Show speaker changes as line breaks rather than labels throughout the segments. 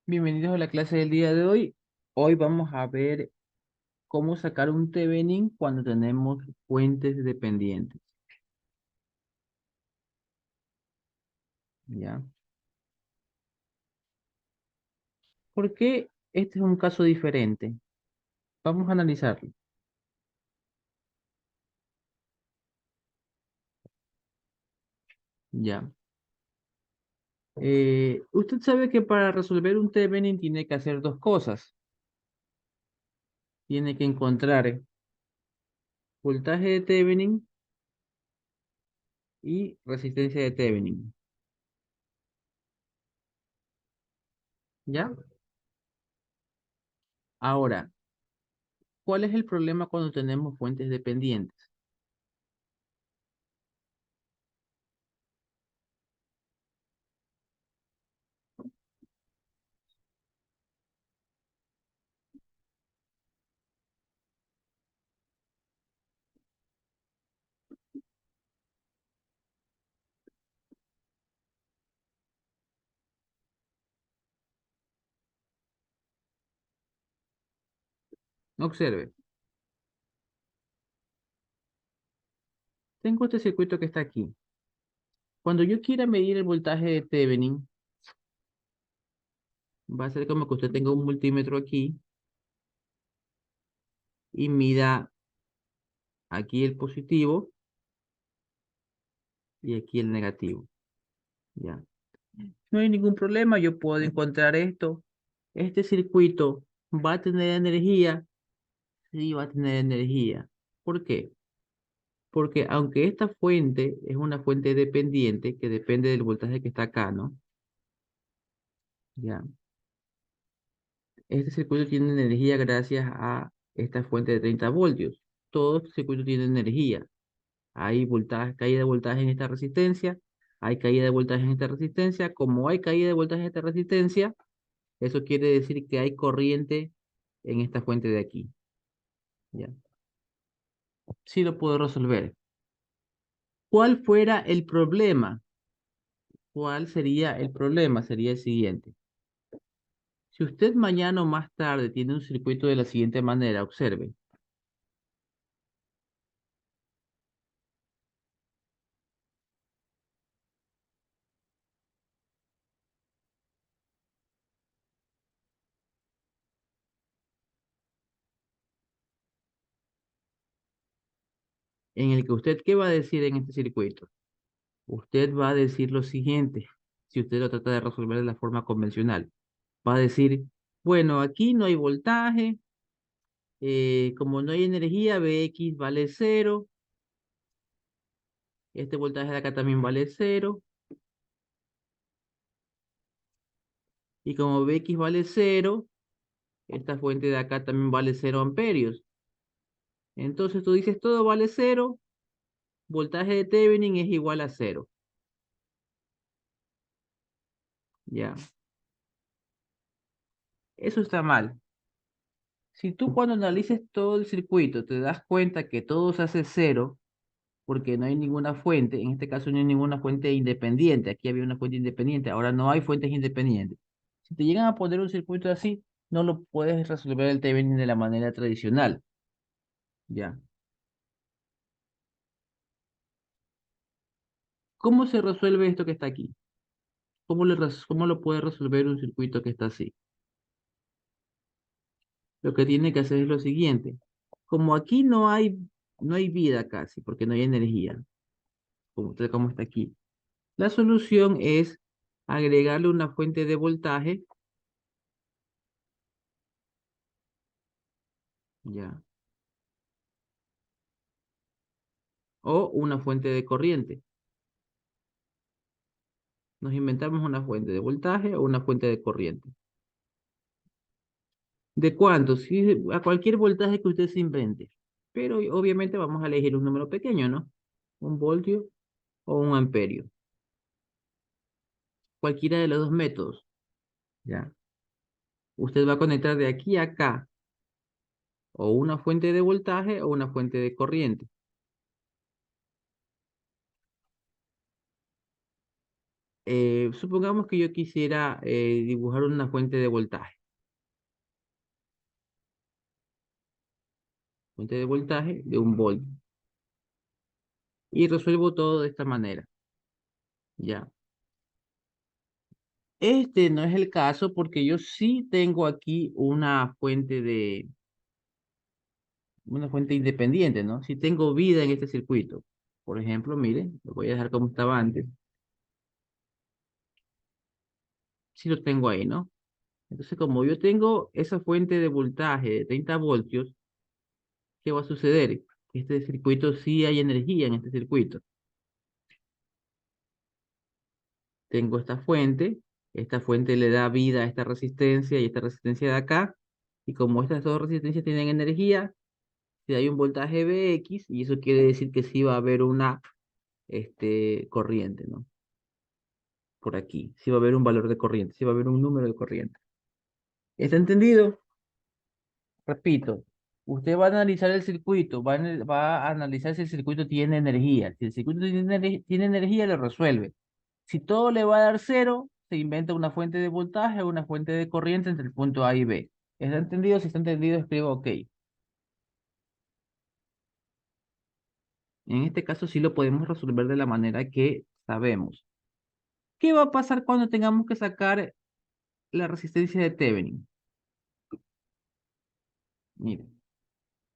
Bienvenidos a la clase del día de hoy. Hoy vamos a ver cómo sacar un Thevenin cuando tenemos fuentes dependientes. ¿Ya? ¿Por qué este es un caso diferente? Vamos a analizarlo. ¿Ya? Usted sabe que para resolver un Thevenin tiene que hacer dos cosas. Tiene que encontrar voltaje de Thevenin y resistencia de Thevenin. ¿Ya? Ahora, ¿cuál es el problema cuando tenemos fuentes dependientes? Observe, tengo este circuito que está aquí. Cuando yo quiera medir el voltaje de Thevenin, va a ser como que usted tenga un multímetro aquí y mida aquí el positivo y aquí el negativo. ¿Ya? No hay ningún problema, yo puedo encontrar esto. Este circuito va a tener energía, sí va a tener energía. ¿Por qué? Porque aunque esta fuente es una fuente dependiente, que depende del voltaje que está acá, ¿no? Ya. Este circuito tiene energía gracias a esta fuente de 30 voltios. Todo este circuito tiene energía. Hay voltaje, caída de voltaje en esta resistencia, hay caída de voltaje en esta resistencia. Como hay caída de voltaje en esta resistencia, eso quiere decir que hay corriente en esta fuente de aquí. ¿Ya? Sí lo puedo resolver. ¿Cuál fuera el problema? ¿Cuál sería el problema? Sería el siguiente. Si usted mañana o más tarde tiene un circuito de la siguiente manera, observe, en el que usted, ¿qué va a decir en este circuito? Usted va a decir lo siguiente, si usted lo trata de resolver de la forma convencional. Va a decir, bueno, aquí no hay voltaje, como no hay energía, Vx vale cero, este voltaje de acá también vale cero, y como Vx vale cero, esta fuente de acá también vale 0 amperios. Entonces tú dices, todo vale cero, voltaje de Thevenin es igual a cero. Ya, eso está mal. Si tú cuando analices todo el circuito te das cuenta que todo se hace cero, porque no hay ninguna fuente, en este caso no hay ninguna fuente independiente, aquí había una fuente independiente, ahora no hay fuentes independientes. Si te llegan a poner un circuito así, no lo puedes resolver el Thevenin de la manera tradicional, ¿ya? ¿Cómo se resuelve esto que está aquí? ¿Cómo lo puede resolver un circuito que está así? Lo que tiene que hacer es lo siguiente, como aquí no hay vida casi, porque no hay energía, como está aquí, la solución es agregarle una fuente de voltaje, ¿ya? O una fuente de corriente. Nos inventamos una fuente de voltaje o una fuente de corriente. ¿De cuánto? Sí, a cualquier voltaje que usted se invente. Pero obviamente vamos a elegir un número pequeño, ¿no? Un voltio o un amperio. Cualquiera de los dos métodos. ¿Ya? Usted va a conectar de aquí a acá o una fuente de voltaje o una fuente de corriente. Supongamos que yo quisiera dibujar una fuente de voltaje de 1 volt, y resuelvo todo de esta manera, ¿ya? Este no es el caso porque yo sí tengo aquí una fuente independiente, ¿no? Sí tengo vida en este circuito. Por ejemplo, miren, lo voy a dejar como estaba antes. Sí lo tengo ahí, ¿no? Entonces, como yo tengo esa fuente de voltaje de 30 voltios, ¿qué va a suceder? Este circuito sí hay energía en este circuito. Tengo esta fuente le da vida a esta resistencia y esta resistencia de acá, y como estas dos resistencias tienen energía, si hay un voltaje Vx, y eso quiere decir que sí va a haber una corriente, ¿no? Por aquí, sí va a haber un valor de corriente, sí va a haber un número de corriente. ¿Está entendido? Repito, usted va a analizar el circuito, va a analizar si el circuito tiene energía. Si el circuito tiene energía, lo resuelve. Si todo le va a dar cero, se inventa una fuente de voltaje o una fuente de corriente entre el punto A y B. ¿Está entendido? Si está entendido, escribo OK. En este caso sí lo podemos resolver de la manera que sabemos. ¿Qué va a pasar cuando tengamos que sacar la resistencia de Thevenin? Mire,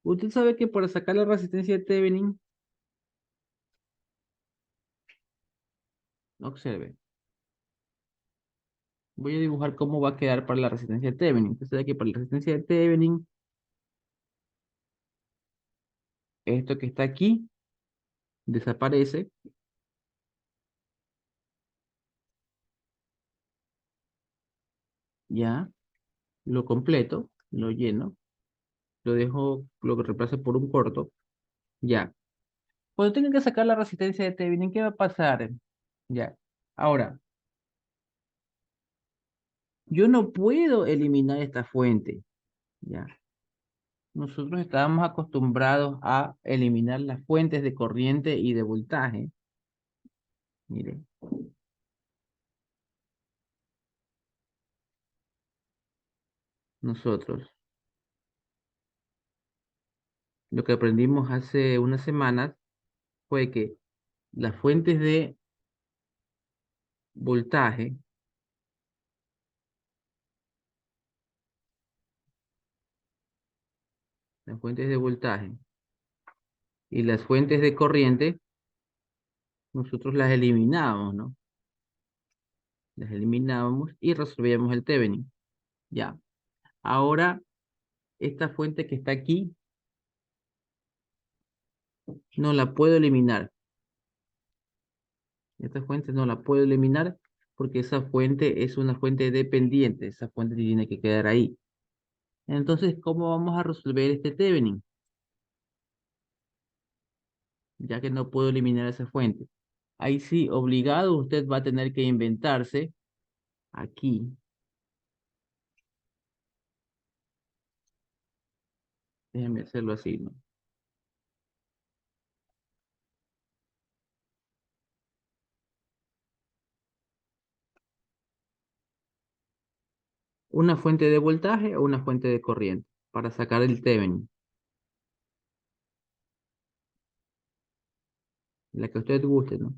usted sabe que para sacar la resistencia de Thevenin, observe, voy a dibujar cómo va a quedar para la resistencia de Thevenin. Usted sabe que para la resistencia de Thevenin, esto que está aquí desaparece, ya, lo completo, lo lleno, lo dejo, lo que reemplace por un corto, ya. Cuando tenga que sacar la resistencia de Thevenin, ¿qué va a pasar? Ya. Ahora, yo no puedo eliminar esta fuente, ya. Nosotros estábamos acostumbrados a eliminar las fuentes de corriente y de voltaje. Mire, nosotros lo que aprendimos hace unas semanas fue que las fuentes de voltaje, las fuentes de voltaje y las fuentes de corriente, nosotros las eliminábamos, ¿no? Las eliminábamos y resolvíamos el Thevenin. Ya. Ahora, esta fuente que está aquí, no la puedo eliminar. Esta fuente no la puedo eliminar porque esa fuente es una fuente dependiente. Esa fuente tiene que quedar ahí. Entonces, ¿cómo vamos a resolver este Thevenin? Ya que no puedo eliminar esa fuente. Ahí sí, obligado, usted va a tener que inventarse aquí. Déjeme hacerlo así, ¿no? Una fuente de voltaje o una fuente de corriente para sacar el Thevenin. La que usted guste, ¿no?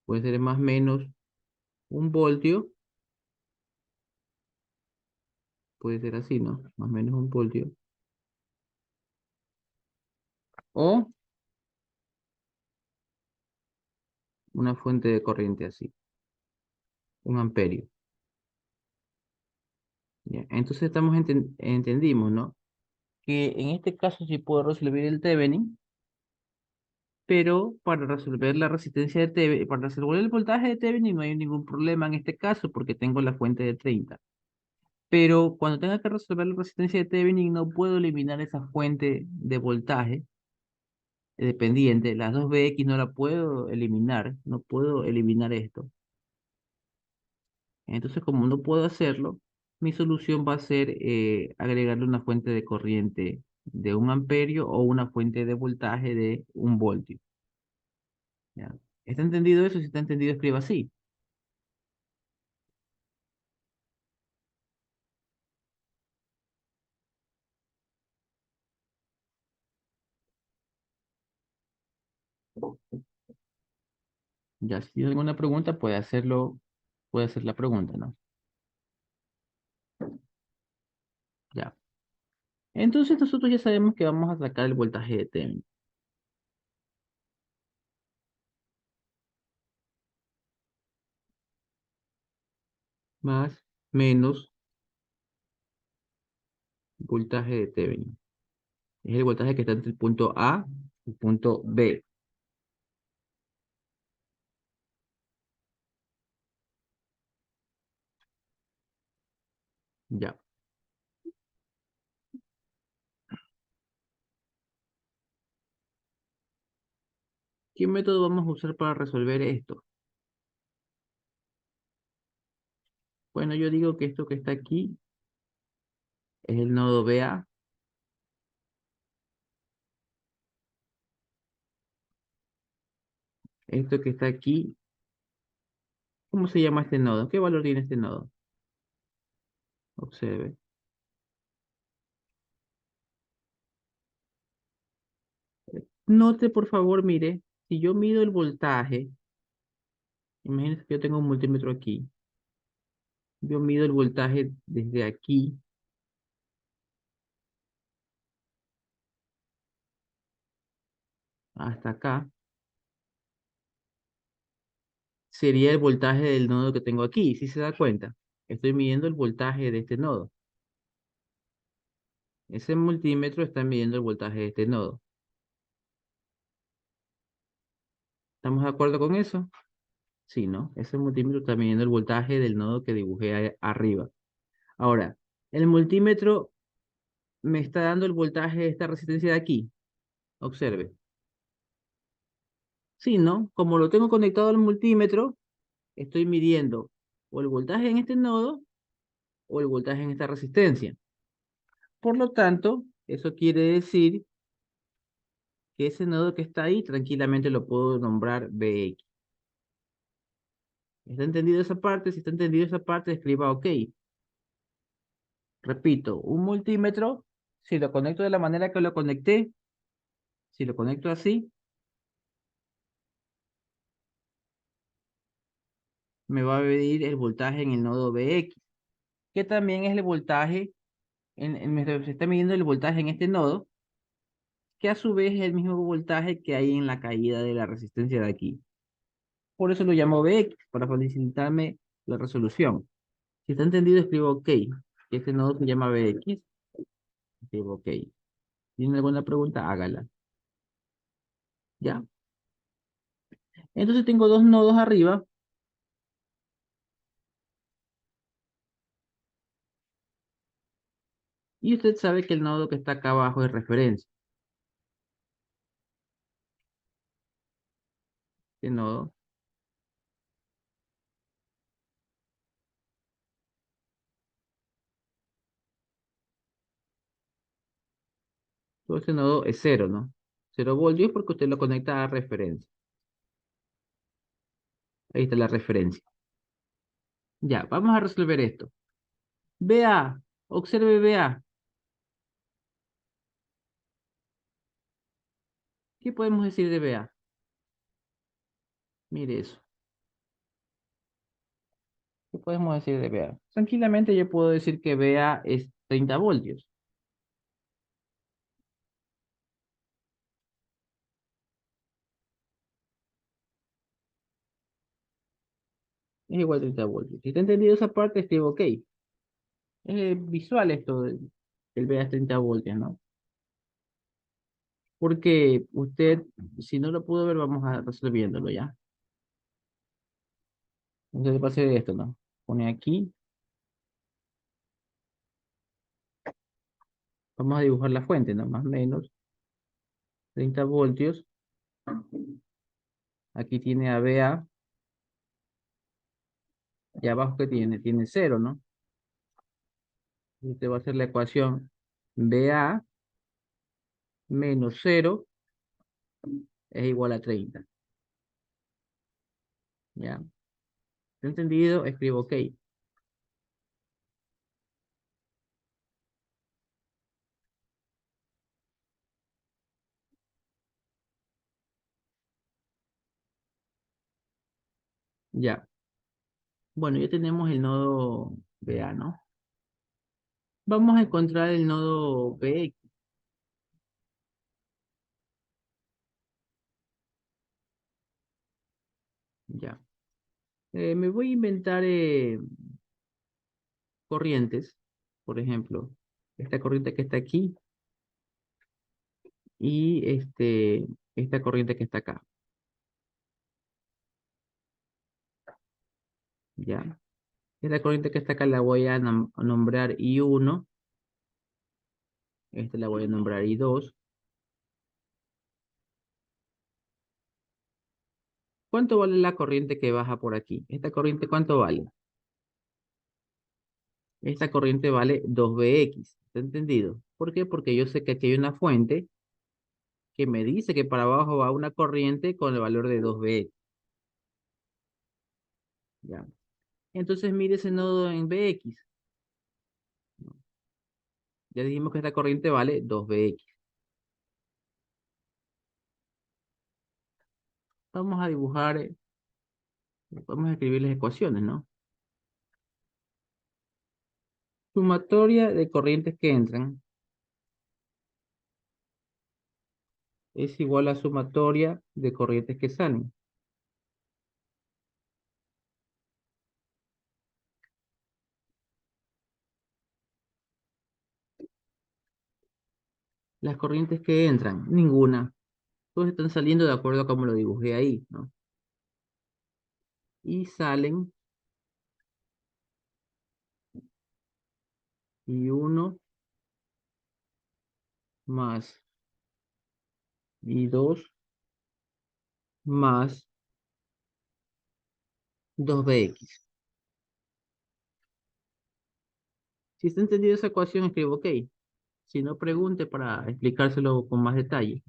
Puede ser más o menos 1 voltio. Puede ser así, ¿no? Más o menos 1 voltio. O una fuente de corriente así, 1 amperio. Ya. Entonces entendimos, ¿no? Que en este caso sí puedo resolver el Thevenin, pero para resolver la resistencia de Thevenin, para resolver el voltaje de Thevenin no hay ningún problema en este caso porque tengo la fuente de 30. Pero cuando tenga que resolver la resistencia de Thevenin no puedo eliminar esa fuente de voltaje dependiente. Las dos Vx no la puedo eliminar, no puedo eliminar esto. Entonces, como no puedo hacerlo, mi solución va a ser agregarle una fuente de corriente de 1 amperio o una fuente de voltaje de 1 voltio. ¿Ya? ¿Está entendido eso? Si está entendido, escriba así. Ya, si tiene alguna pregunta, puede hacerlo, puede hacer la pregunta, ¿no? Ya. Entonces nosotros ya sabemos que vamos a sacar el voltaje de Thevenin. Más, menos, voltaje de Thevenin. Es el voltaje que está entre el punto A y el punto B. Ya. ¿Qué método vamos a usar para resolver esto? Bueno, yo digo que esto que está aquí es el nodo BA. Esto que está aquí, ¿cómo se llama este nodo? ¿Qué valor tiene este nodo? Observe. Note, por favor, mire, si yo mido el voltaje, imagínense que yo tengo un multímetro aquí. Yo mido el voltaje desde aquí hasta acá. Sería el voltaje del nodo que tengo aquí, si se da cuenta. Estoy midiendo el voltaje de este nodo. Ese multímetro está midiendo el voltaje de este nodo. ¿Estamos de acuerdo con eso? Sí, ¿no? Ese multímetro está midiendo el voltaje del nodo que dibujé arriba. Ahora, el multímetro me está dando el voltaje de esta resistencia de aquí. Observe. Sí, ¿no? Como lo tengo conectado al multímetro, estoy midiendo o el voltaje en este nodo o el voltaje en esta resistencia. Por lo tanto, eso quiere decir que ese nodo que está ahí tranquilamente lo puedo nombrar BX. ¿Está entendido esa parte? Si está entendido esa parte, escriba OK. Repito, un multímetro, si lo conecto de la manera que lo conecté, si lo conecto así, me va a medir el voltaje en el nodo BX, que también es el voltaje, se está midiendo el voltaje en este nodo, que a su vez es el mismo voltaje que hay en la caída de la resistencia de aquí. Por eso lo llamo BX, para facilitarme la resolución. Si está entendido, escribo OK, que este nodo se llama BX, escribo OK. ¿Tiene alguna pregunta? Hágala. ¿Ya? Entonces tengo dos nodos arriba, y usted sabe que el nodo que está acá abajo es referencia. Este nodo, todo este nodo es cero, ¿no? 0 voltios porque usted lo conecta a referencia. Ahí está la referencia. Ya, vamos a resolver esto. Vea, observe, vea. ¿Qué podemos decir de vea? Mire eso. ¿Qué podemos decir de vea? Tranquilamente yo puedo decir que vea es 30 voltios. Es igual a 30 voltios. Si está entendido esa parte, escribo OK. Es visual esto, el vea es 30 voltios, ¿no? Porque usted, si no lo pudo ver, vamos a resolviéndolo ya. Entonces va a ser esto, ¿no? Pone aquí, vamos a dibujar la fuente, ¿no? Más o menos 30 voltios. Aquí tiene a VA, y abajo que tiene cero, ¿no? Usted va a hacer la ecuación BA menos 0 es igual a 30. ¿Ya? ¿Entendido? Escribo OK. Ya. Bueno, ya tenemos el nodo BA, ¿no? Vamos a encontrar el nodo BX. Ya. Me voy a inventar corrientes. Por ejemplo, esta corriente que está aquí y esta corriente que está acá. ¿Ya? Esta corriente que está acá la voy a nombrar I1. Esta la voy a nombrar I2. ¿Cuánto vale la corriente que baja por aquí? ¿Esta corriente cuánto vale? Esta corriente vale 2Bx. ¿Está entendido? ¿Por qué? Porque yo sé que aquí hay una fuente que me dice que para abajo va una corriente con el valor de 2Bx. ¿Ya? Entonces mire ese nodo en Bx. Ya dijimos que esta corriente vale 2Bx. Vamos a dibujar, vamos a escribir las ecuaciones, ¿no? Sumatoria de corrientes que entran es igual a sumatoria de corrientes que salen. Las corrientes que entran, ninguna. Todos están saliendo de acuerdo a como lo dibujé ahí, ¿no? Y salen y uno más y 2 más 2Bx. Si está entendido esa ecuación, escribo OK. Si no, pregunte para explicárselo con más detalle.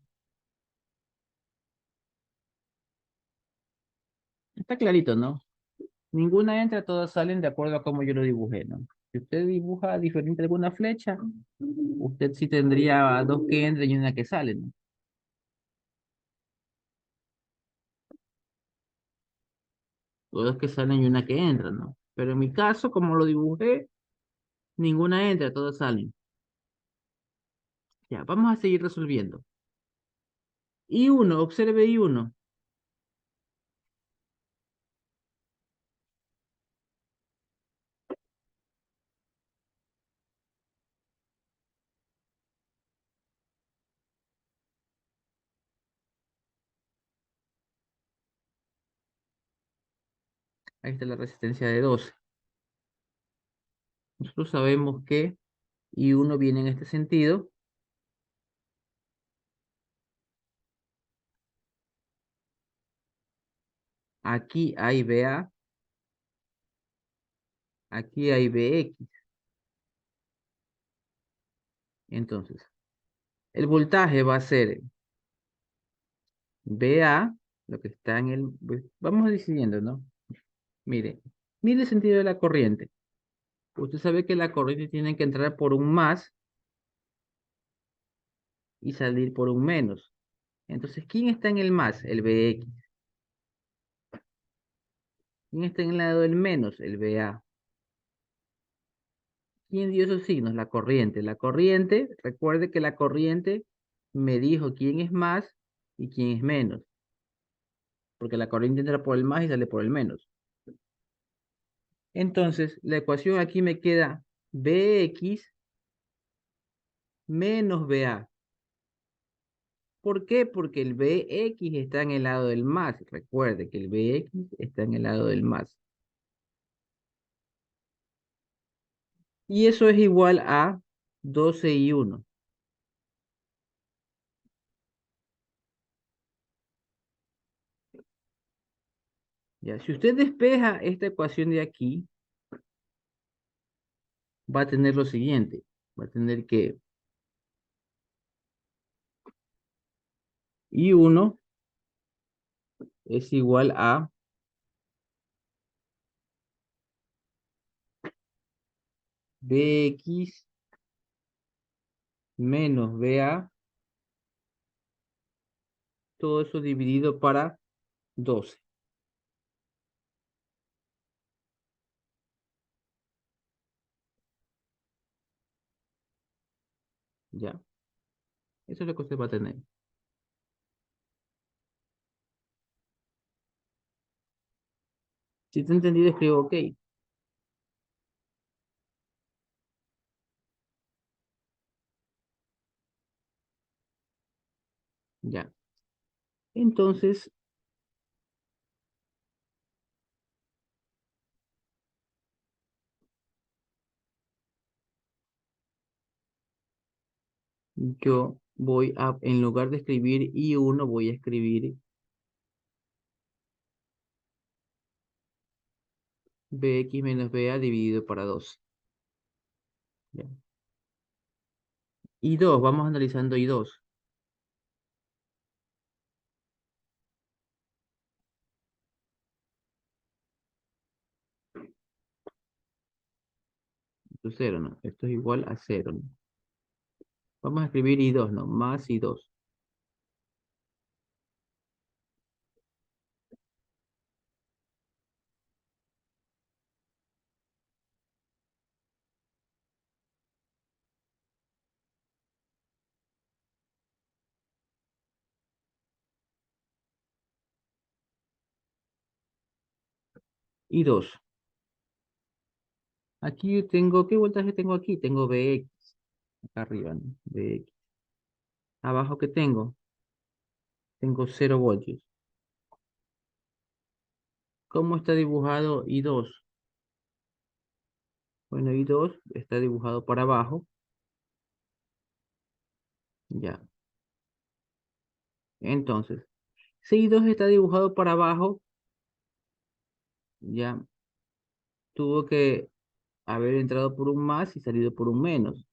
Está clarito, ¿no? Ninguna entra, todas salen de acuerdo a como yo lo dibujé, ¿no? Si usted dibuja diferente alguna flecha, usted sí tendría dos que entran y una que sale, ¿no? O dos que salen y una que entra, ¿no? Pero en mi caso, como lo dibujé, ninguna entra, todas salen. Ya, vamos a seguir resolviendo. I1, observe I1. Ahí está la resistencia de 12. Nosotros sabemos que I1 viene en este sentido. Aquí hay BA, aquí hay BX. Entonces, el voltaje va a ser BA, lo que está en el... Vamos decidiendo, ¿no? Mire, mire el sentido de la corriente. Usted sabe que la corriente tiene que entrar por un más y salir por un menos. Entonces, ¿quién está en el más? El BX. ¿Quién está en el lado del menos? El BA. ¿Quién dio esos signos? La corriente. La corriente, recuerde que la corriente me dijo quién es más y quién es menos. Porque la corriente entra por el más y sale por el menos. Entonces, la ecuación aquí me queda BX menos BA. ¿Por qué? Porque el BX está en el lado del más. Recuerde que el BX está en el lado del más. Y eso es igual a 12 y 1. Ya, si usted despeja esta ecuación de aquí, va a tener lo siguiente. Va a tener que I1 es igual a BX menos BA, todo eso dividido para 12. ¿Ya? Eso es lo que usted va a tener. Si te he entendido, escribo OK. Ya. Entonces, yo voy a, en lugar de escribir I1, voy a escribir BX menos BA dividido para 12. Ya. I2, vamos analizando I2. Esto es 0, ¿no? Esto es igual a 0, ¿no? Vamos a escribir I2, ¿no? Más I2. I2. Aquí yo tengo, ¿qué voltaje tengo aquí? Tengo BX, acá arriba, ¿no? BX. Abajo, ¿qué tengo? Tengo 0 voltios. ¿Cómo está dibujado I2? Bueno, I2 está dibujado para abajo. Ya. Entonces, si I2 está dibujado para abajo, ya tuvo que haber entrado por un más y salido por un menos.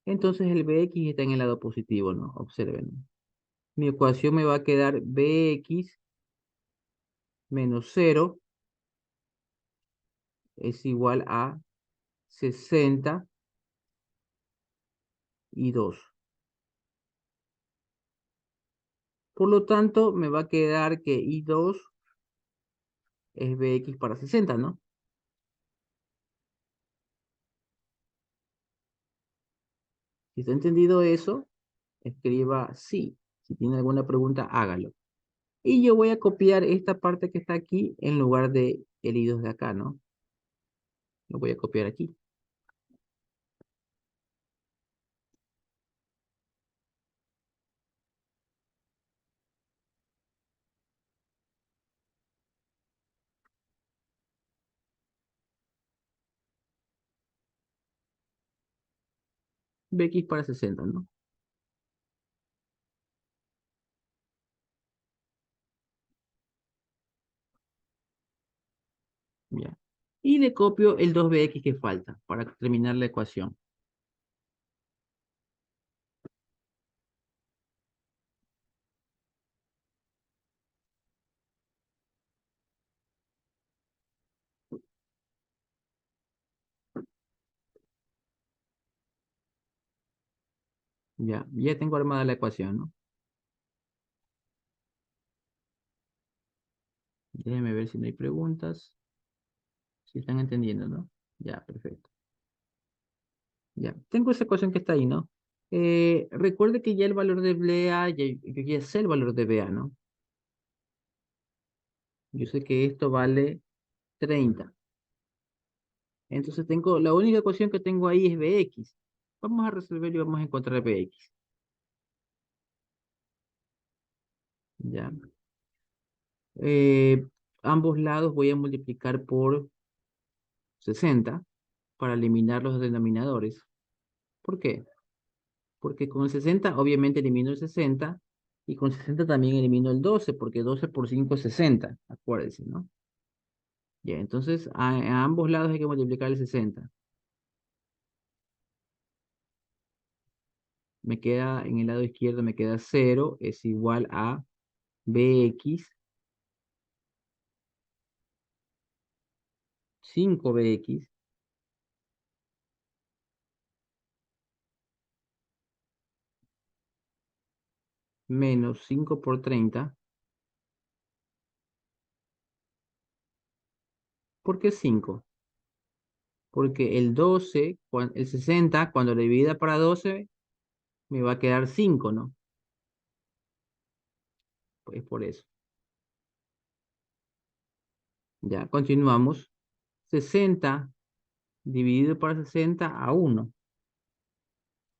Entonces el BX está en el lado positivo, ¿no? Observen. Mi ecuación me va a quedar BX menos 0 es igual a 60 y 2. Por lo tanto, me va a quedar que I2 es BX para 60, ¿no? Si está entendido eso, escriba sí. Si tiene alguna pregunta, hágalo. Y yo voy a copiar esta parte que está aquí en lugar de el I2 de acá, ¿no? Lo voy a copiar aquí. BX para 60, ¿no? Ya. Y le copio el 2BX que falta para terminar la ecuación. Ya tengo armada la ecuación, ¿no? Déjenme ver si no hay preguntas. Si están entendiendo, ¿no? Ya, perfecto. Ya, tengo esa ecuación que está ahí, ¿no? Recuerde que ya el valor de BA, yo ya sé el valor de BA, ¿no? Yo sé que esto vale 30. Entonces tengo, la única ecuación que tengo ahí es BX. Vamos a resolver y vamos a encontrar BX. Ya. Eh, Ambos lados voy a multiplicar por 60 para eliminar los denominadores. ¿Por qué? Porque con el 60 obviamente elimino el 60 y con 60 también elimino el 12 porque 12 por 5 es 60, acuérdense, ¿no? Ya, entonces a ambos lados hay que multiplicar el 60. Me queda, en el lado izquierdo me queda 0, es igual a bx, 5bx, menos 5 por 30. ¿Por qué 5? Porque el 12, el 60, cuando le divida para 12, me va a quedar 5, ¿no? Pues por eso. Ya, continuamos. 60 dividido por 60 a 1.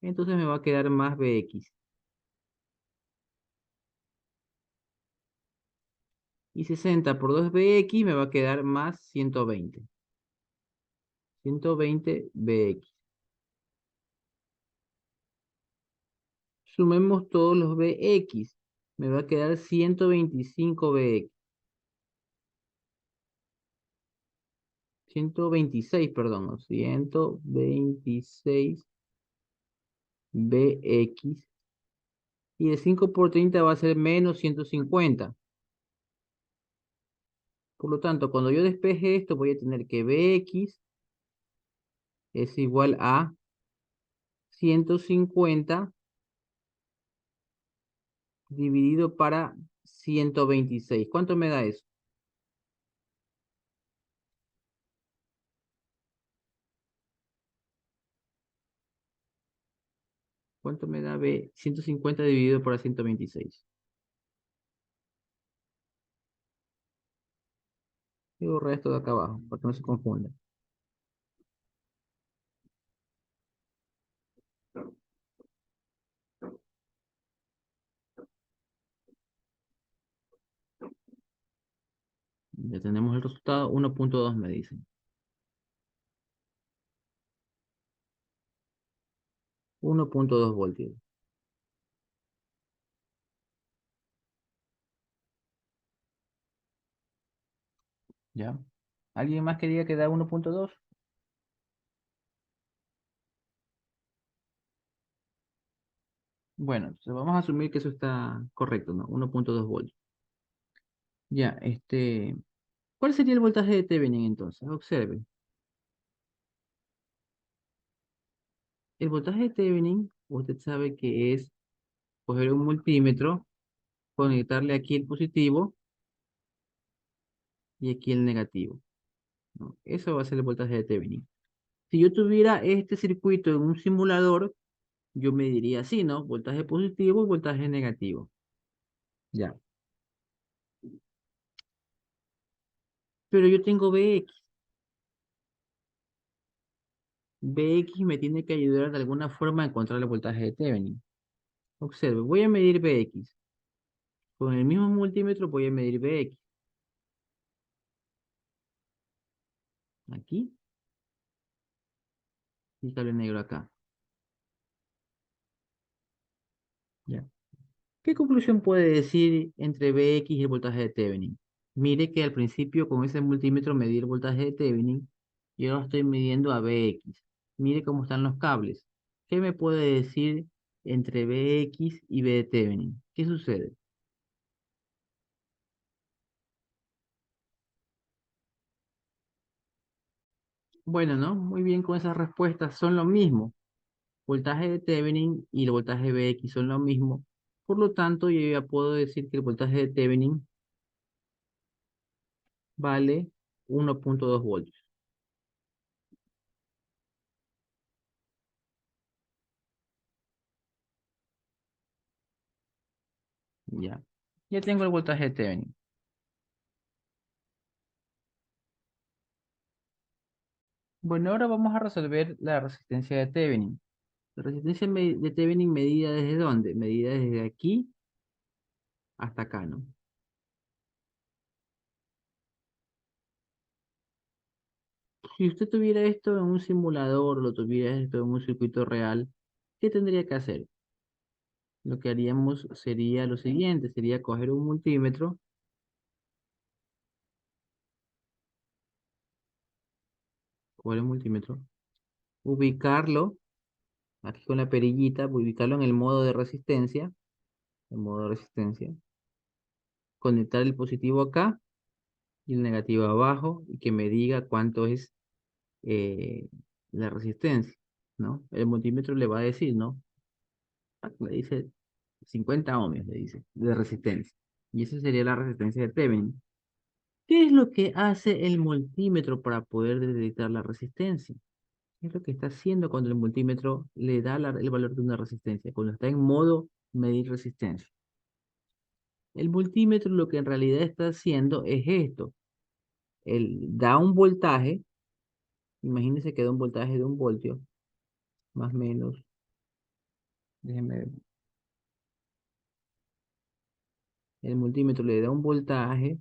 Entonces me va a quedar más bx. Y 60 por 2 bx me va a quedar más 120. 120 bx. Sumemos todos los bx. Me va a quedar 125 bx. 126, perdón, ¿no? 126 bx. Y de 5 por 30 va a ser menos 150. Por lo tanto, cuando yo despeje esto, voy a tener que bx es igual a 150 dividido para 126. ¿Cuánto me da eso? ¿Cuánto me da B? 150 dividido por 126. Y borrar esto de acá abajo, para que no se confunda. Ya tenemos el resultado, 1.2 me dicen. 1.2 voltios. ¿Ya? ¿Alguien más quería que da 1.2? Bueno, entonces vamos a asumir que eso está correcto, ¿no? 1.2 voltios. Ya, ¿cuál sería el voltaje de Thevenin entonces? Observe. El voltaje de Thevenin, usted sabe que es coger un multímetro, conectarle aquí el positivo y aquí el negativo, ¿no? Eso va a ser el voltaje de Thevenin. Si yo tuviera este circuito en un simulador, yo me diría así, ¿no? Voltaje positivo y voltaje negativo. Ya. Pero yo tengo Bx. Bx me tiene que ayudar de alguna forma a encontrar el voltaje de Thevenin. Observe, voy a medir Bx. Con el mismo multímetro voy a medir Bx. Aquí y el cable negro acá. Ya. ¿Qué conclusión puede decir entre Bx y el voltaje de Thevenin? Mire que al principio con ese multímetro medí el voltaje de Thevenin y ahora estoy midiendo a Bx. Mire cómo están los cables. ¿Qué me puede decir entre Bx y B de Thevenin? ¿Qué sucede? Bueno, ¿no? Muy bien con esas respuestas. Son lo mismo. Voltaje de Thevenin y el voltaje de Bx son lo mismo. Por lo tanto, yo ya puedo decir que el voltaje de Thevenin vale 1.2 voltios. Ya. Ya tengo el voltaje de Thevenin. Bueno, ahora vamos a resolver la resistencia de Thevenin. La resistencia de Thevenin medida desde dónde? Medida desde aquí hasta acá, ¿no? Si usted tuviera esto en un simulador, lo tuviera esto en un circuito real, ¿qué tendría que hacer? Lo que haríamos sería lo siguiente, sería coger un multímetro con el multímetro, ubicarlo, aquí con la perillita, ubicarlo en el modo de resistencia, el modo de resistencia, conectar el positivo acá y el negativo abajo y que me diga cuánto es eh, la resistencia, ¿no? El multímetro le va a decir, ¿no? Le dice 50 ohmios, le dice, de resistencia. Y esa sería la resistencia de Thevenin. ¿Qué es lo que hace el multímetro para poder detectar la resistencia? ¿Qué es lo que está haciendo cuando el multímetro le da el valor de una resistencia? Cuando está en modo medir resistencia. El multímetro lo que en realidad está haciendo es esto. Él da un voltaje, imagínense que da un voltaje de 1 voltio, más o menos, déjenme ver. El multímetro le da un voltaje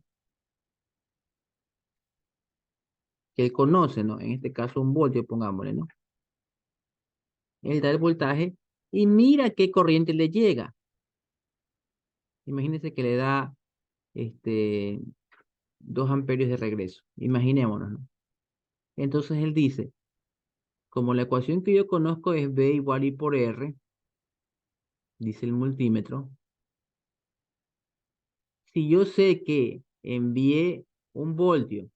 que él conoce, ¿no? En este caso 1 voltio, pongámosle, ¿no? Él da el voltaje y mira qué corriente le llega. Imagínense que le da este, 2 amperios de regreso. Imaginémonos, ¿no? Entonces él dice, como la ecuación que yo conozco es B igual I por R, dice el multímetro, si yo sé que envié 1 voltio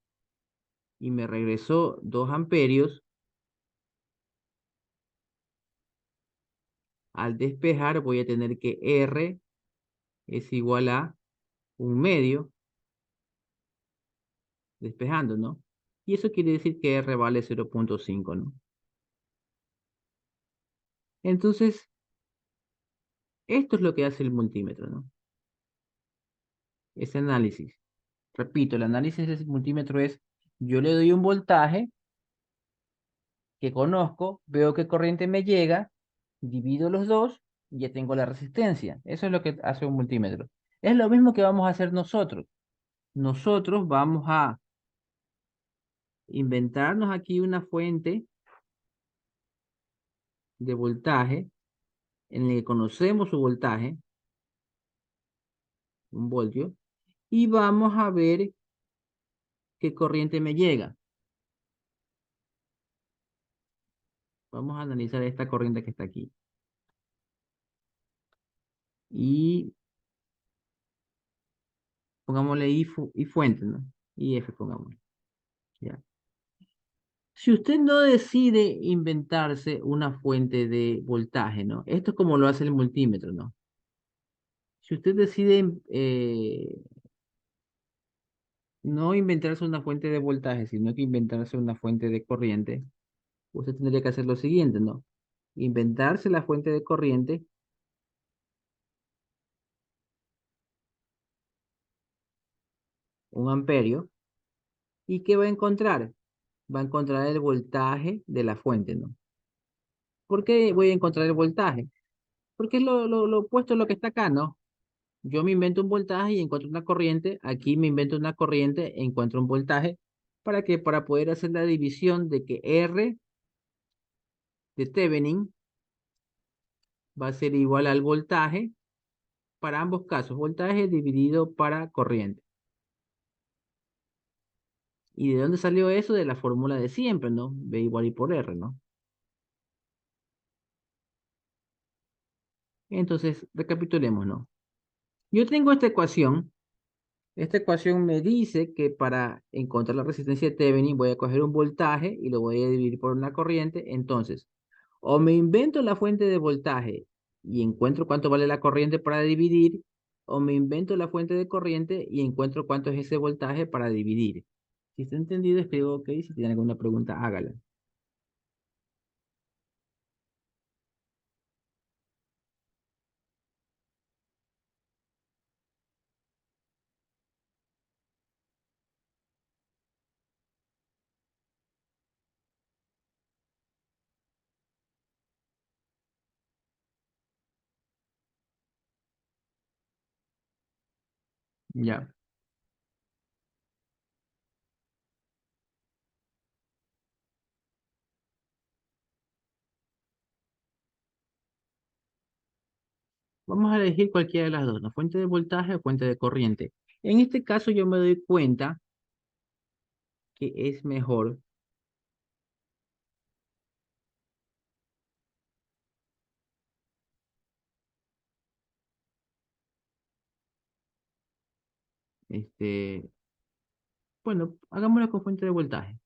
y me regresó 2 amperios, al despejar voy a tener que R es igual a 1 medio, despejando, ¿no? Y eso quiere decir que R vale 0,5, ¿no? Entonces, esto es lo que hace el multímetro, ¿no? Ese análisis. Repito, el análisis del multímetro es, yo le doy un voltaje que conozco, veo qué corriente me llega, divido los dos y ya tengo la resistencia. Eso es lo que hace un multímetro. Es lo mismo que vamos a hacer nosotros. Nosotros vamos a inventarnos aquí una fuente de voltaje en el que conocemos su voltaje, 1 voltio, y vamos a ver qué corriente me llega. Vamos a analizar esta corriente que está aquí. Y pongámosle I fuente, ¿no? Y F pongámosle. Ya. Si usted no decide inventarse una fuente de voltaje, ¿no? Esto es como lo hace el multímetro, ¿no? Si usted decide no inventarse una fuente de voltaje, sino que inventarse una fuente de corriente, usted tendría que hacer lo siguiente, ¿no? Inventarse la fuente de corriente, 1 amperio, ¿y qué va a encontrar? Va a encontrar el voltaje de la fuente, ¿no? ¿Por qué voy a encontrar el voltaje? Porque es lo opuesto a lo que está acá, ¿no? Yo me invento un voltaje y encuentro una corriente. Aquí me invento una corriente, e encuentro un voltaje. ¿Para qué? Para poder hacer la división de que R de Thevenin va a ser igual al voltaje para ambos casos. Voltaje dividido para corriente. ¿Y de dónde salió eso? De la fórmula de siempre, ¿no? B igual I por R, ¿no? Entonces, recapitulemos, ¿no? Yo tengo esta ecuación. Esta ecuación me dice que para encontrar la resistencia de Thevenin voy a coger un voltaje y lo voy a dividir por una corriente. Entonces, o me invento la fuente de voltaje y encuentro cuánto vale la corriente para dividir, o me invento la fuente de corriente y encuentro cuánto es ese voltaje para dividir. Si está entendido, escribo OK. Si tiene alguna pregunta, hágala. Ya. Vamos a elegir cualquiera de las dos, la fuente de voltaje o fuente de corriente. En este caso yo me doy cuenta que es mejor Este, bueno, hagámosla con fuente de voltaje.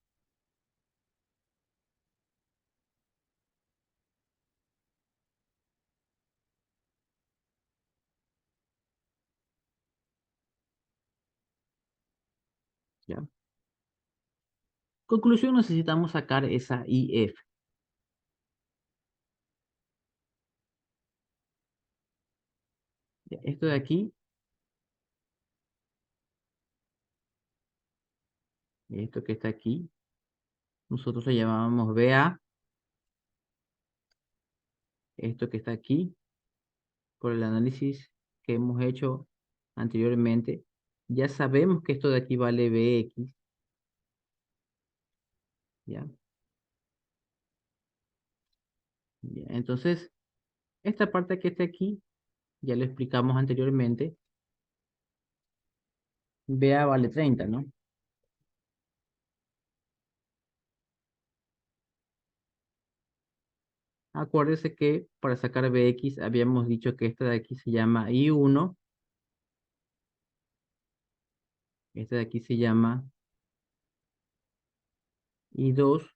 ¿Ya? Conclusión, necesitamos sacar esa IF. ¿Ya? Esto de aquí, esto que está aquí, nosotros le llamábamos BA. Esto que está aquí, por el análisis que hemos hecho anteriormente, ya sabemos que esto de aquí vale BX, ¿ya? Ya, entonces, esta parte que está aquí, ya lo explicamos anteriormente, BA vale 30, ¿no? Acuérdese que para sacar BX habíamos dicho que esta de aquí se llama I1, esta de aquí se llama I2,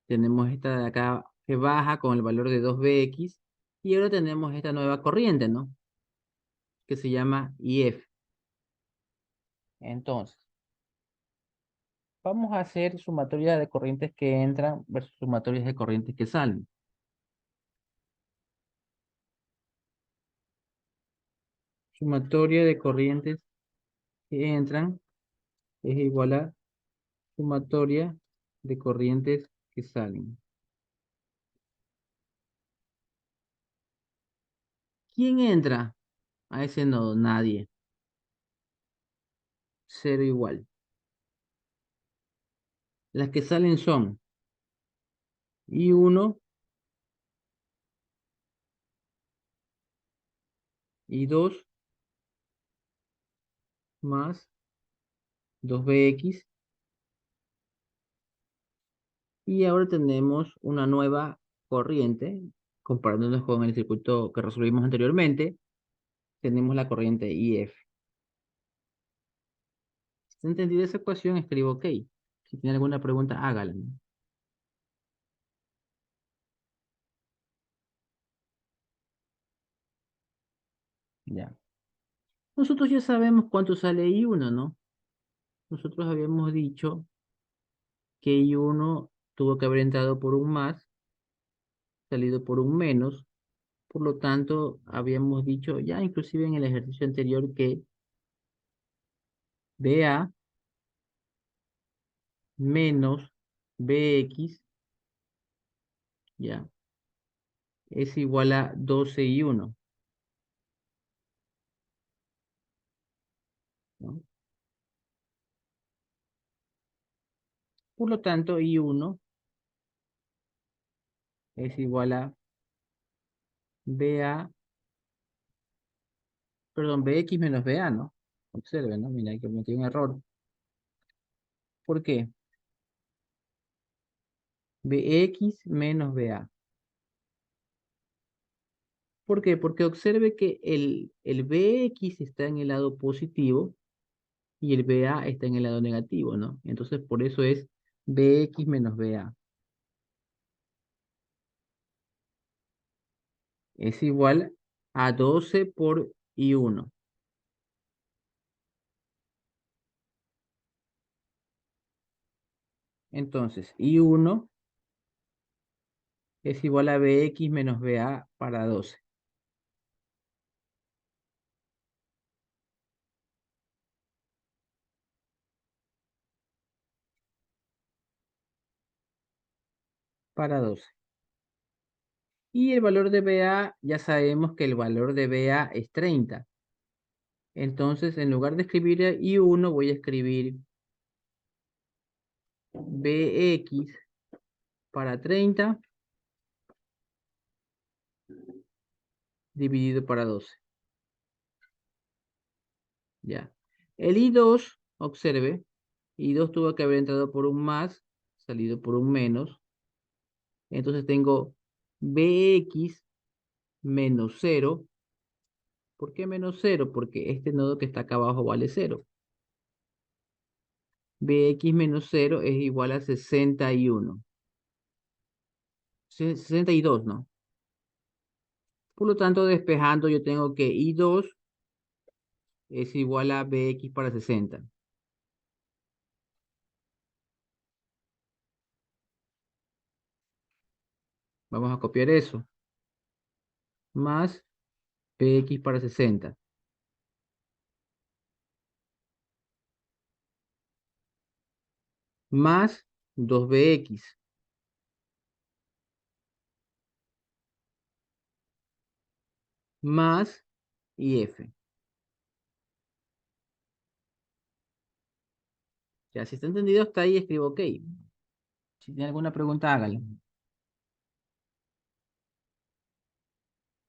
tenemos esta de acá que baja con el valor de 2BX, y ahora tenemos esta nueva corriente, ¿no? Que se llama IF. Entonces, vamos a hacer sumatoria de corrientes que entran versus sumatorias de corrientes que salen. Sumatoria de corrientes que entran es igual a sumatoria de corrientes que salen. ¿Quién entra a ese nodo? Nadie. Cero igual. Las que salen son I1, I2 más 2BX. Y ahora tenemos una nueva corriente, comparándonos con el circuito que resolvimos anteriormente, tenemos la corriente IF. Si entendida esa ecuación, escribo OK. Si tiene alguna pregunta, hágala, ¿no? Ya. Nosotros ya sabemos cuánto sale I1, ¿no? Nosotros habíamos dicho que I1 tuvo que haber entrado por un más, salido por un menos. Por lo tanto, habíamos dicho ya inclusive en el ejercicio anterior que BA menos BX, ya, es igual a 12 I1, ¿no? Por lo tanto, I1 es igual a BA, perdón, BX menos BA, ¿no? Observen, ¿no? Mira, que cometí un error. ¿Por qué? BX menos BA. ¿Por qué? Porque observe que el BX está en el lado positivo y el BA está en el lado negativo, ¿no? Entonces, por eso es BX menos BA. Es igual a 12 por I1. Entonces, I1 es igual a BX menos BA para 12. Para 12. Y el valor de BA, ya sabemos que el valor de BA es 30. Entonces, en lugar de escribir I1, voy a escribir BX para 30 dividido para 12. Ya. El I2, observe, I2 tuvo que haber entrado por un más, salido por un menos. Entonces tengo BX menos 0 ¿Por qué menos cero? Porque este nodo que está acá abajo vale cero. Bx menos cero es igual a 61. 62, ¿no? Por lo tanto, despejando, yo tengo que I2 es igual a Bx para 60. Vamos a copiar eso. Más Bx para 60. Más 2Bx. Más IF. Ya, si está entendido hasta ahí, escribo OK. Si tiene alguna pregunta, hágala.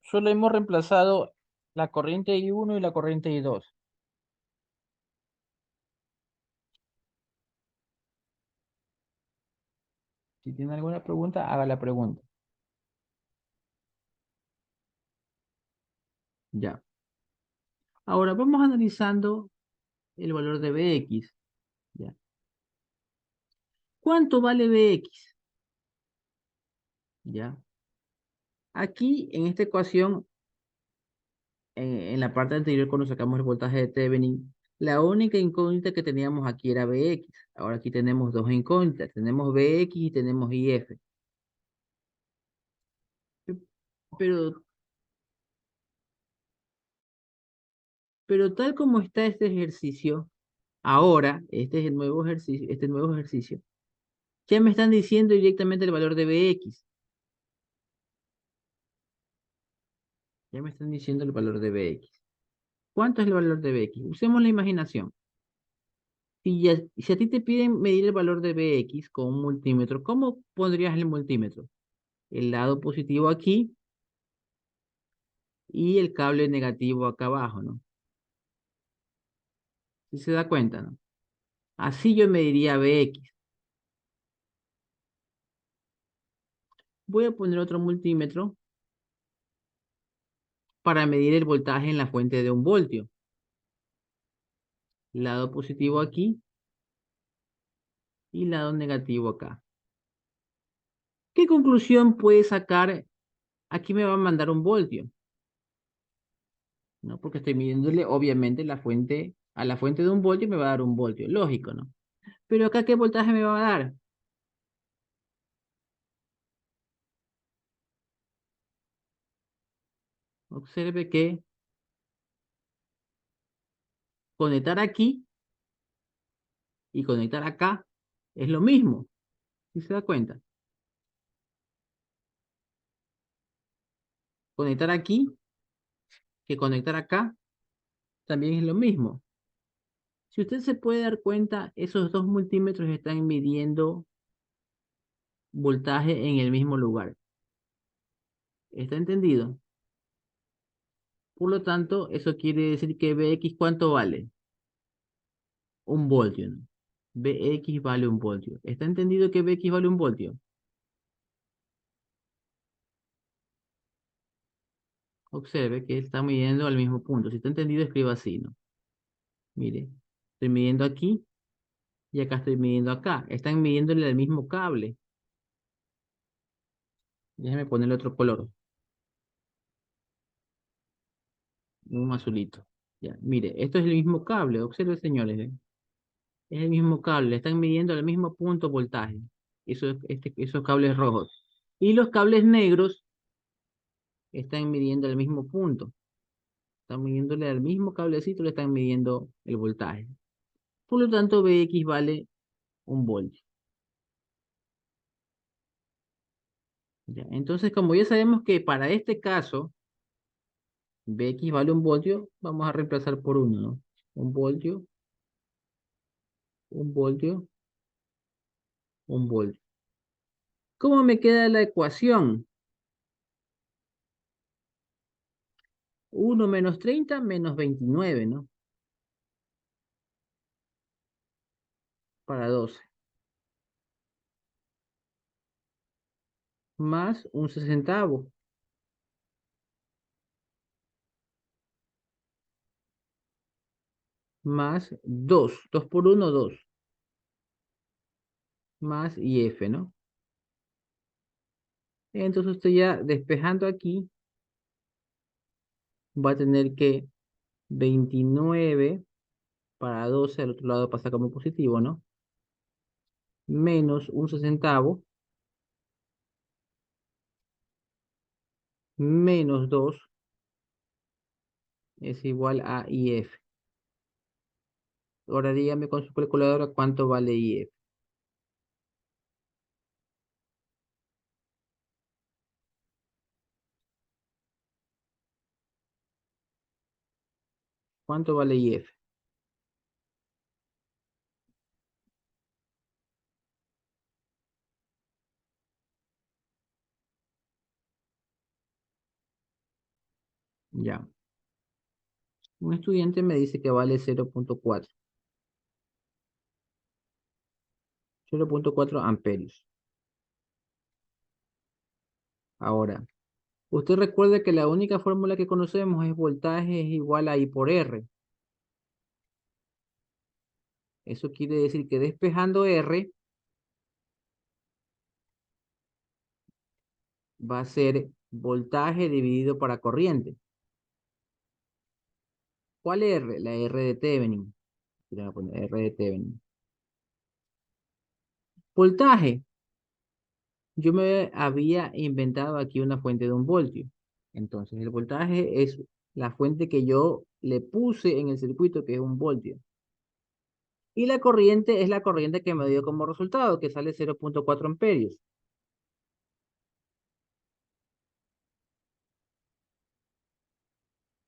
Solo hemos reemplazado la corriente I1 y la corriente I2. Si tiene alguna pregunta, haga la pregunta. Ya. Ahora vamos analizando el valor de Bx. Ya. ¿Cuánto vale Bx? Ya. Aquí, en esta ecuación, en la parte anterior, cuando sacamos el voltaje de Thevenin, la única incógnita que teníamos aquí era Bx. Ahora aquí tenemos dos incógnitas. Tenemos Bx y tenemos IF. Pero, pero tal como está este ejercicio, ahora, este es el nuevo ejercicio, este nuevo ejercicio, ya me están diciendo directamente el valor de Bx. Ya me están diciendo el valor de Bx. ¿Cuánto es el valor de Bx? Usemos la imaginación. Si a ti te piden medir el valor de Bx con un multímetro, ¿cómo pondrías el multímetro? El lado positivo aquí y el cable negativo acá abajo, ¿no? Si se da cuenta, ¿no? Así yo mediría Bx. Voy a poner otro multímetro para medir el voltaje en la fuente de 1 voltio. Lado positivo aquí y lado negativo acá. ¿Qué conclusión puede sacar? Aquí me va a mandar 1 voltio, ¿no? Porque estoy midiéndole, obviamente, a la fuente de 1 voltio me va a dar 1 voltio, lógico, ¿no? Pero acá, ¿qué voltaje me va a dar? Observe que conectar aquí y conectar acá es lo mismo, ¿sí se da cuenta? Conectar aquí que conectar acá también es lo mismo. Si usted se puede dar cuenta, esos dos multímetros están midiendo voltaje en el mismo lugar. ¿Está entendido? Por lo tanto, eso quiere decir que Bx, ¿cuánto vale? 1 voltio, ¿no? Bx vale 1 voltio. ¿Está entendido que Bx vale 1 voltio? Observe que está midiendo al mismo punto. Si está entendido, escriba así, ¿no? Mire, estoy midiendo aquí y acá estoy midiendo acá. Están midiéndole al mismo cable. Déjeme ponerle otro color, un azulito. Ya, mire, esto es el mismo cable. Observe, señores, ¿eh? Es el mismo cable. Le están midiendo al mismo punto voltaje. Esos cables rojos. Y los cables negros están midiendo al mismo punto. Están midiéndole al mismo cablecito, le están midiendo el voltaje. Por lo tanto, Bx vale 1 voltio. Ya, entonces, como ya sabemos que para este caso, Bx vale 1 voltio, vamos a reemplazar por uno, ¿no? 1 voltio, 1 voltio, 1 voltio. ¿Cómo me queda la ecuación? 1 menos 30 menos 29, ¿no? Para 12. Más un sesentavo. más 2. 2 por uno, 2. Más IF, ¿no? Entonces usted ya despejando aquí va a tener que 29 para 12 al otro lado pasa como positivo, ¿no? Menos un sesentavo, menos 2 es igual a IF. Ahora dígame con su calculadora cuánto vale IF. ¿Cuánto vale IF? Ya. Un estudiante me dice que vale 0,4. 0,4 amperios. Ahora, usted recuerda que la única fórmula que conocemos es voltaje es igual a I por R. Eso quiere decir que despejando R va a ser voltaje dividido para corriente. ¿Cuál R? La R de Thevenin. Le voy a poner R de Thevenin. Voltaje. Yo me había inventado aquí una fuente de 1 voltio. Entonces, el voltaje es la fuente que yo le puse en el circuito, que es 1 voltio. Y la corriente es la corriente que me dio como resultado, que sale 0,4 amperios.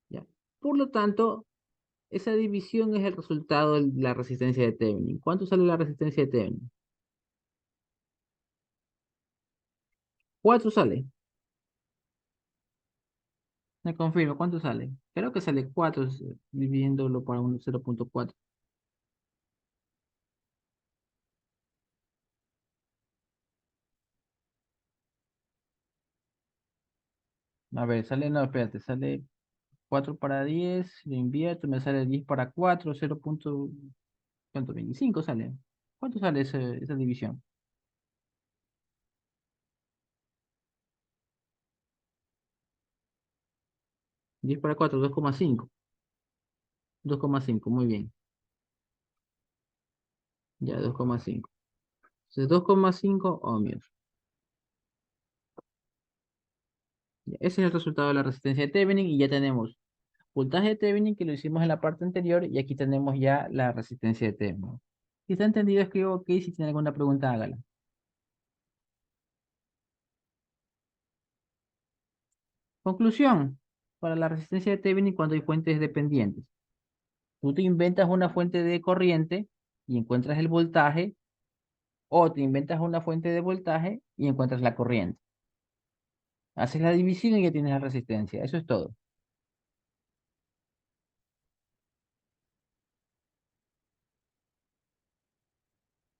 ¿Ya? Por lo tanto, esa división es el resultado de la resistencia de Thevenin. ¿Cuánto sale la resistencia de Thevenin? 4 sale. Me confirmo, ¿cuánto sale? Creo que sale 4 dividiéndolo por 0,4. A ver, sale, no, espérate, sale 4 para 10, lo invierto, me sale 10 para 4, 0. ¿Cuánto? 25 sale. ¿Cuánto sale esa división? 10 para 4, 2,5. 2,5, muy bien. Ya, 2,5. Entonces, 2,5 ohmios. Ya, ese es el resultado de la resistencia de Thevenin y ya tenemos voltaje de Thevenin que lo hicimos en la parte anterior y aquí tenemos ya la resistencia de Thevenin. Si está entendido, escribo OK. Si tiene alguna pregunta, hágala. Conclusión. Para la resistencia de Thevenin cuando hay fuentes dependientes. Tú te inventas una fuente de corriente y encuentras el voltaje, o te inventas una fuente de voltaje y encuentras la corriente. Haces la división y ya tienes la resistencia. Eso es todo.